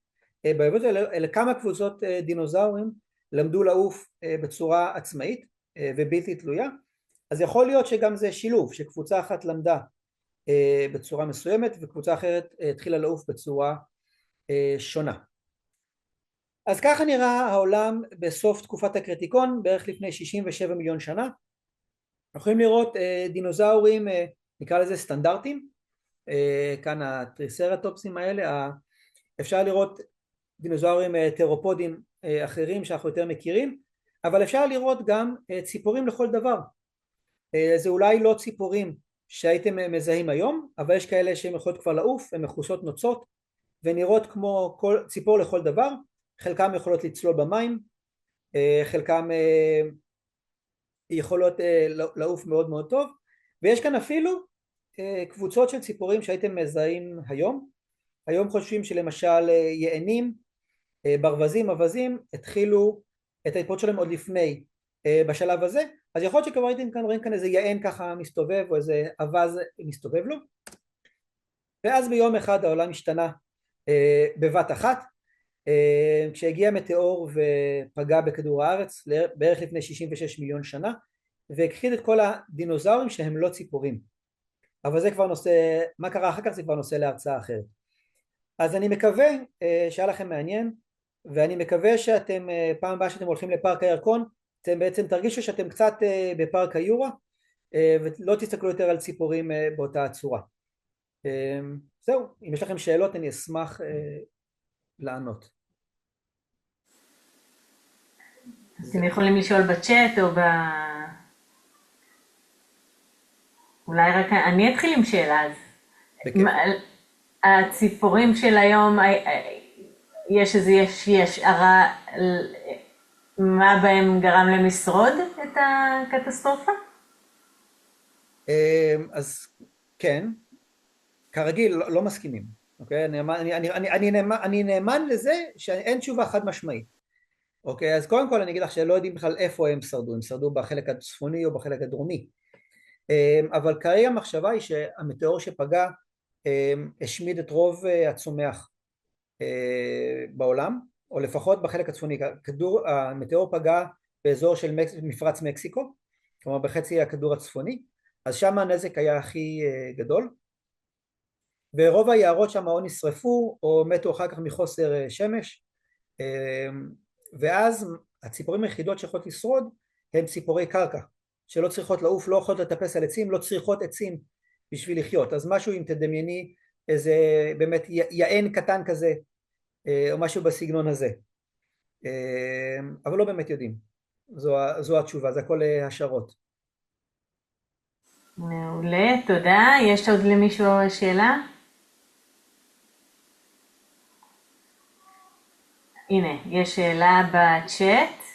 אלא כמה קבוצות דינוזאורים למדו לעוף בצורה עצמאית ובלתי תלויה. אז יכול להיות שגם זה שילוב, שקבוצה אחת למדה בצורה מסוימת וקבוצה אחרת התחילה לעוף בצורה שונה. אז ככה נראה העולם בסוף תקופת הקריטיקון, בערך לפני 67 מיליון שנה. אנחנו יכולים לראות דינוזאורים, נקרא לזה סטנדרטים, כאן הטריסרטופסים האלה, אפשר לראות דינוזאורים תירופודים אחרים שאנחנו יותר מכירים, אבל אפשר לראות גם ציפורים לכל דבר. זה אולי לא ציפורים שהייתם מזהים היום, אבל יש כאלה שהן יכולות כבר לעוף, הן מכוסות נוצות ונראות כמו ציפור לכל דבר. חלקם יכולות לצלול במים, חלקם יכולות לעוף מאוד מאוד טוב, ויש כאן אפילו קבוצות של ציפורים שהייתם מזהים היום. היום חושבים שלמשל יענים, ברווזים, אווזים, התחילו את ההתפתחות שלהם עוד לפני בשלב הזה, אז יכול להיות שכבר הייתם כאן, רואים כאן איזה יען ככה מסתובב, או איזה אווז מסתובב לו, ואז ביום אחד העולם השתנה בבת אחת, כשהגיע מטאור ופגע בכדור הארץ בערך לפני 66 מיליון שנה, והכחיד את כל הדינוזאורים שהם לא ציפורים. אבל זה כבר נושא, מה קרה אחר כך זה כבר נושא להרצאה אחרת. אז אני מקווה שהיה לכם מעניין, ואני מקווה שאתם פעם הבאה שאתם הולכים לפארק הירקון, אתם בעצם תרגישו שאתם קצת בפארק היורה, ולא תסתכלו יותר על ציפורים באותה הצורה. זהו, אם יש לכם שאלות אני אשמח לענות. אתם יכולים לשאול בצ'אט או אולי רק אני אתחיל עם שאלה אז. הציפורים של היום, יש איזושהי השערה מה בהם גרם להם לשרוד את הקטסטרופה? אז כן, כרגיל לא מסכימים, אוקיי? אני נאמן לזה שאין תשובה חד משמעית. אוקיי, אז קודם כל אני אגיד לך שלא יודעים בכלל איפה הם שרדו בחלק הצפוני או בחלק הדרומי, אבל כרגע המחשבה היא שהמטאור שפגע השמיד את רוב הצומח בעולם, או לפחות בחלק הצפוני. המטאור פגע באזור של מפרץ מקסיקו, כלומר בחצי הכדור הצפוני, אז שם הנזק היה הכי גדול, ורוב היערות שם או נשרפו או מתו אחר כך מחוסר שמש, ואז הציפורים היחידות שיכולות לשרוד הן ציפורי קרקע, שלא צריכות לעוף, לא יכולות לטפס על עצים, לא צריכות עצים בשביל לחיות. אז משהו אם תדמייני איזה באמת יען קטן כזה, או משהו בסגנון הזה, אבל לא באמת יודעים. זו התשובה, זה הכל השערות. מעולה, תודה. יש עוד למישהו שאלה? הנה, יש שאלה בצ'אט.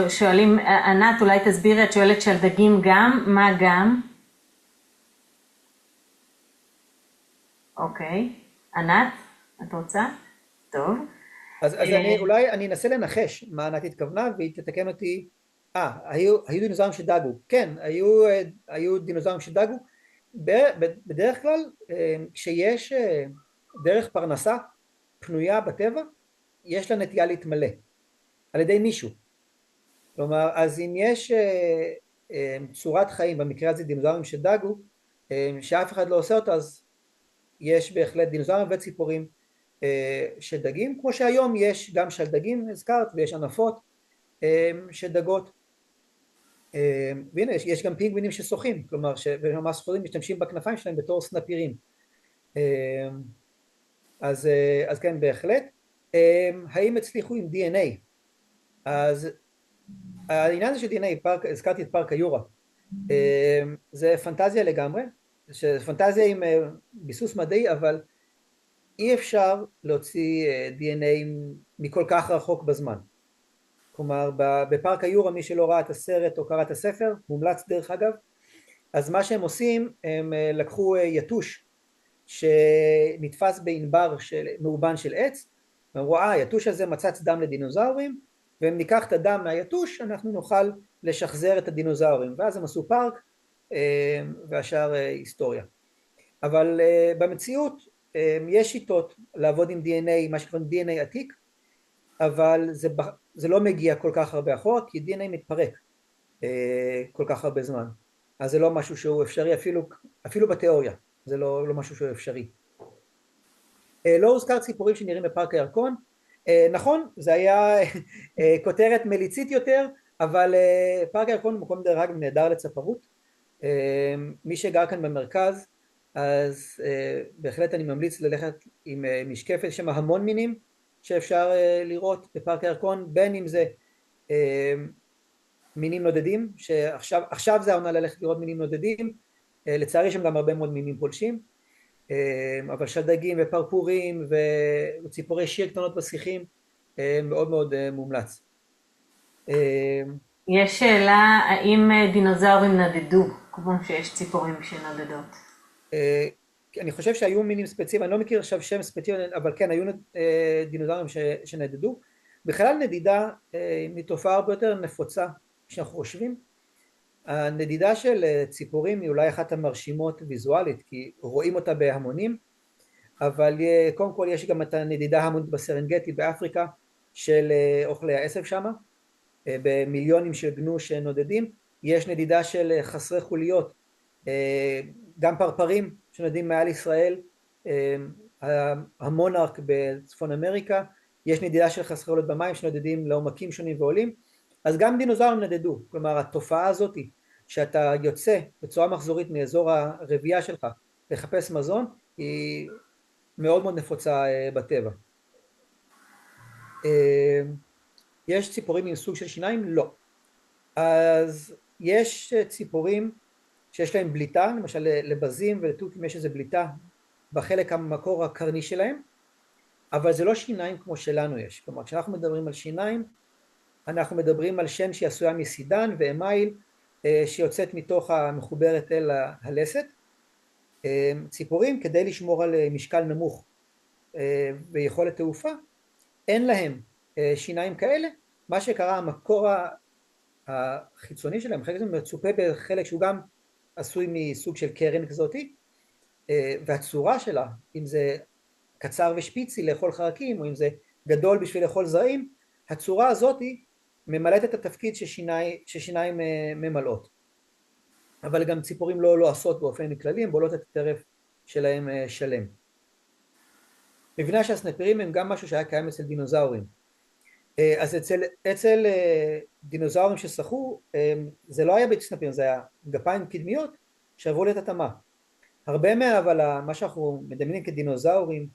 שואלים, ענת, אולי תסבירי, את שואלת של דגים גם, מה גם? אוקיי, ענת, את רוצה? טוב. אז אולי אני אנסה לנחש מה ענת התכוונה והיא תתקן אותי. היו דינוזאורים שדגו, כן, היו דינוזאורים שדגו. בדרך כלל כשיש דרך פרנסה פנויה בטבע, יש לה נטייה להתמלא על ידי מישהו. כלומר, אז אם יש צורת חיים, במקרה הזה דינוזאורים שדגו, שאף אחד לא עושה אותו, אז יש בהחלט דינוזאורים וציפורים שדגים, כמו שהיום יש גם שלדגים, הזכרת, ויש ענפות שדגות, והנה יש גם פינגווינים ששוחים, כלומר שממש חוזרים משתמשים בכנפיים שלהם בתור סנפירים. אז כן, בהחלט. האם הצליחו עם DNA? אז העניין הזה של DNA, הזכרתי את פארק היורה, זה פנטזיה לגמרי, פנטזיה עם ביסוס מדעי, אבל אי אפשר להוציא DNA מכל כך רחוק בזמן. כלומר בפארק היורה, מי שלא ראה את הסרט או קרא את הספר, מומלץ דרך אגב, אז מה שהם עושים, הם לקחו יתוש שנתפס בענבר מאובן של עץ, ואמרו היתוש הזה מצץ דם לדינוזאורים, ואם ניקח את הדם מהיתוש אנחנו נוכל לשחזר את הדינוזאורים, ואז הם עשו פארק והשאר היסטוריה. אבל במציאות יש שיטות לעבוד עם DNA, מה שקוראים DNA עתיק, אבל זה לא מגיע כל כך הרבה אחורה, כי DNA מתפרק כל כך הרבה זמן, אז זה לא משהו שהוא אפשרי אפילו בתיאוריה, זה לא משהו שהוא אפשרי. לא הוזכר ציפורים שנראים בפארק הירקון, נכון, זה היה כותרת מליצית יותר, אבל פארק הירקון הוא מקום דרך אגב נהדר לצפרות, מי שגר כאן במרכז, אז בהחלט אני ממליץ ללכת עם משקפת, יש שם המון מינים שאפשר לראות בפארק הירקון, בין אם זה מינים נודדים, שעכשיו זה העונה ללכת לראות מינים נודדים, לצערי יש שם גם הרבה מאוד מינים פולשים, אבל שדגים ופרפורים וציפורי שיר קטנות בשיחים, מאוד מאוד מומלץ. יש שאלה, האם דינוזאורים נדדו, כמו שיש ציפורים שנדדות? אני חושב שהיו מינים ספציפיים, אני לא מכיר עכשיו שם ספציפי, אבל כן, היו דינוזאורים שנדדו. בכלל נדידה היא תופעה הרבה יותר נפוצה שאנחנו חושבים. הנדידה של ציפורים היא אולי אחת המרשימות ויזואלית, כי רואים אותה בהמונים, אבל קודם כל יש גם את הנדידה המונית בסרנגטי באפריקה של אוכלי העשב שם, במיליונים של גנוש נודדים, יש נדידה של חסרי חוליות, גם פרפרים שנודדים מעל ישראל, המונארק בצפון אמריקה, יש נדידה של חסרי חוליות במים שנודדים לעומקים שונים ועולים, אז גם דינוזאורים נדדו, כלומר התופעה הזאת שאתה יוצא בצורה מחזורית מאזור הרבייה שלך לחפש מזון, היא מאוד מאוד נפוצה בטבע. יש ציפורים עם סוג של שיניים? לא. אז יש ציפורים שיש להם בליטה, למשל לבזים ולתוכים יש איזו בליטה בחלק המקור הקרני שלהם, אבל זה לא שיניים כמו שלנו יש. כלומר, כשאנחנו מדברים על שיניים, אנחנו מדברים על שן שהיא עשויה מסידן ואמייל, שיוצאת מתוך המחוברת אל הלסת. ציפורים, כדי לשמור על משקל נמוך ויכולת תעופה, אין להם שיניים כאלה. מה שקרה, המקור החיצוני שלהם, חלק זה מצופה בחלק שהוא גם עשוי מסוג של קרן כזאתי, והצורה שלה, אם זה קצר ושפיצי לאכול חרקים, או אם זה גדול בשביל לאכול זרעים, הצורה הזאתי ממלאת את התפקיד ששיניים ממלאות. אבל גם ציפורים לא עושות באופן כללי, הן בולות את הטרף שלהם שלם. מבנה שהסנפירים הם גם משהו שהיה קיים אצל דינוזאורים. אז אצל דינוזאורים ששחו, זה לא היה בסנפירים, זה היה גפיים קדמיות שעברו להתאמה. הרבה אבל מה שאנחנו מדמיינים כדינוזאורים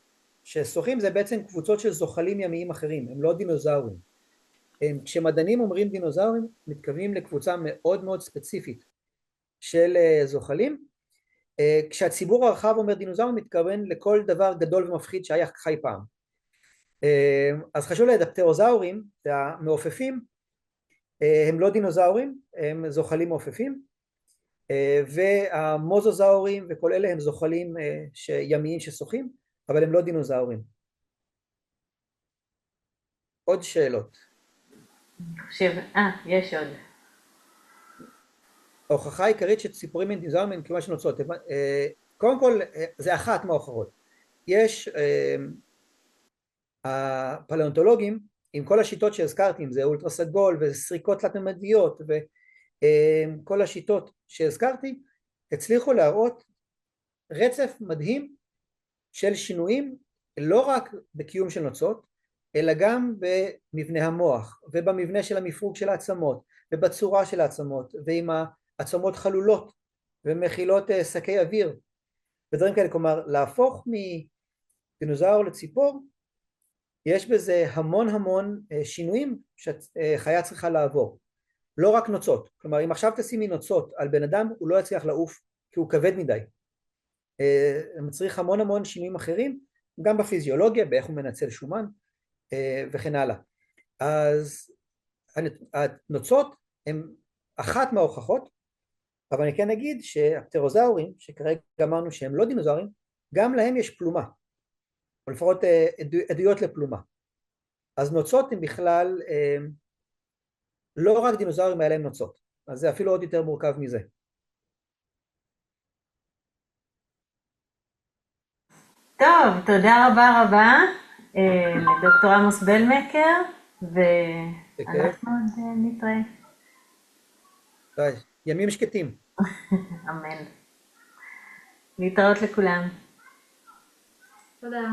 ששוחים זה בעצם קבוצות של זוחלים ימיים אחרים, הם לא דינוזאורים. כשמדענים אומרים דינוזאורים, מתכוונים לקבוצה מאוד מאוד ספציפית של זוחלים, כשהציבור הרחב אומר דינוזאורים, מתכוון לכל דבר גדול ומפחיד שהיה חי פעם. אז חשוב לדפטרוזאורים, המעופפים, הם לא דינוזאורים, הם זוחלים מעופפים, והמוזוזאורים וכל אלה הם זוחלים ימיים ששוחים, אבל הם לא דינוזאורים. עוד שאלות? יש עוד. ההוכחה העיקרית שציפורים הם דינוזאורים הם כמעט שנוצרות, קודם כל זה אחת מההוכחות. יש הפלאונטולוגים עם כל השיטות שהזכרתי, אם זה אולטרה סגול וסריקות תלת-ממדיות וכל השיטות שהזכרתי, הצליחו להראות רצף מדהים של שינויים, לא רק בקיום של נוצות, אלא גם במבנה המוח ובמבנה של המפרוג של העצמות ובצורה של העצמות, ועם העצמות חלולות ומכילות שקי אוויר ודברים כאלה. כלומר להפוך דינוזאור לציפור, יש בזה המון המון שינויים שחיה צריכה לעבור, לא רק נוצות. כלומר אם עכשיו תשימי נוצות על בן אדם הוא לא יצליח לעוף כי הוא כבד מדי, מצריך המון המון שינויים אחרים גם בפיזיולוגיה, באיך הוא מנצל שומן וכן הלאה. אז הנוצות הן אחת מההוכחות, אבל אני כן אגיד שהפטרוזאורים שכרגע אמרנו שהם לא דינוזאורים, גם להם יש פלומה, או לפחות עדויות לפלומה. אז נוצות הן בכלל לא רק דינוזאורים האלה הם נוצות, אז זה אפילו עוד יותר מורכב מזה. טוב, תודה רבה רבה לדוקטור עמוס בלמקר, ואנחנו עוד נתראה. ימים שקטים. אמן. להתראות לכולם. תודה.